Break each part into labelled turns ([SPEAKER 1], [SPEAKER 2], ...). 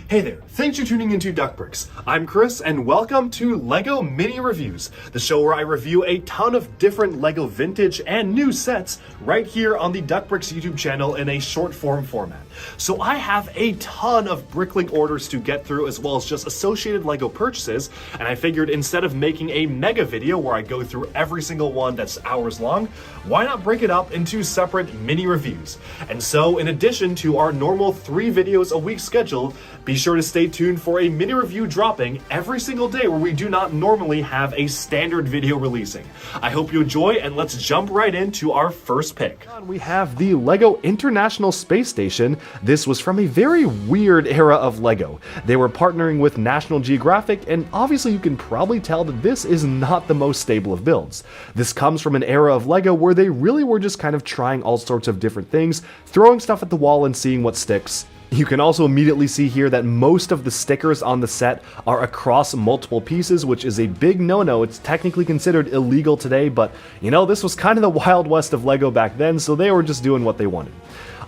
[SPEAKER 1] Hey there, thanks for tuning into Duckbricks. I'm Chris and welcome to LEGO Mini Reviews, the show where I review a ton of different LEGO vintage and new sets right here on the Duckbricks YouTube channel in a short form format. So I have a ton of Bricklink orders to get through as well as just associated LEGO purchases, and I figured instead of making a mega video where I go through every single one that's hours long, why not break it up into separate mini reviews? And so in addition to our normal 3 videos a week schedule, be sure to stay tuned for a mini review dropping every single day where we do not normally have a standard video releasing. I hope you enjoy, and let's jump right into our first pick. We have the LEGO International Space Station. This was from a very weird era of LEGO. They were partnering with National Geographic, and obviously you can probably tell that this is not the most stable of builds. This comes from an era of LEGO where they really were just kind of trying all sorts of different things, throwing stuff at the wall and seeing what sticks. You can also immediately see here that most of the stickers on the set are across multiple pieces, which is a big no-no. It's technically considered illegal today, but you know, this was kind of the Wild West of LEGO back then, so they were just doing what they wanted.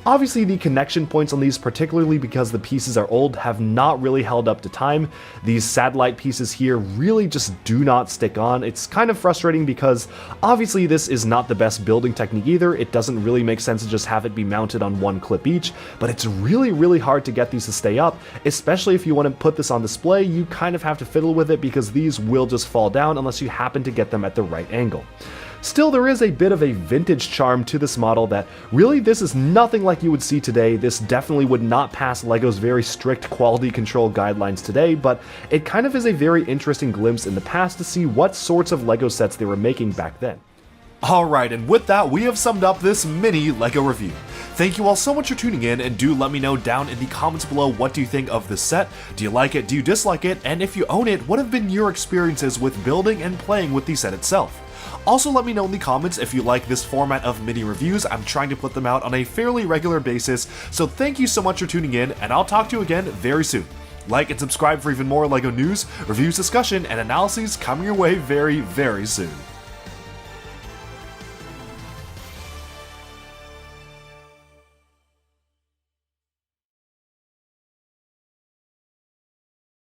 [SPEAKER 1] Obviously, the connection points on these, particularly because the pieces are old, have not really held up to time. These satellite pieces here really just do not stick on. It's kind of frustrating because obviously this is not the best building technique either. It doesn't really make sense to just have it be mounted on one clip each, but it's really hard to get these to stay up, especially if you want to put this on display. You kind of have to fiddle with it because these will just fall down unless you happen to get them at the right angle. Still, there is a bit of a vintage charm to this model that really this is nothing like you would see today. This definitely would not pass LEGO's very strict quality control guidelines today, but it kind of is a very interesting glimpse in the past to see what sorts of LEGO sets they were making back then. Alright, and with that, we have summed up this mini LEGO review. Thank you all so much for tuning in, and do let me know down in the comments below what do you think of this set. Do you like it? Do you dislike it? And if you own it, what have been your experiences with building and playing with the set itself? Also, let me know in the comments if you like this format of mini reviews. I'm trying to put them out on a fairly regular basis, so thank you so much for tuning in, and I'll talk to you again very soon. Like and subscribe for even more LEGO news, reviews, discussion, and analyses coming your way very soon.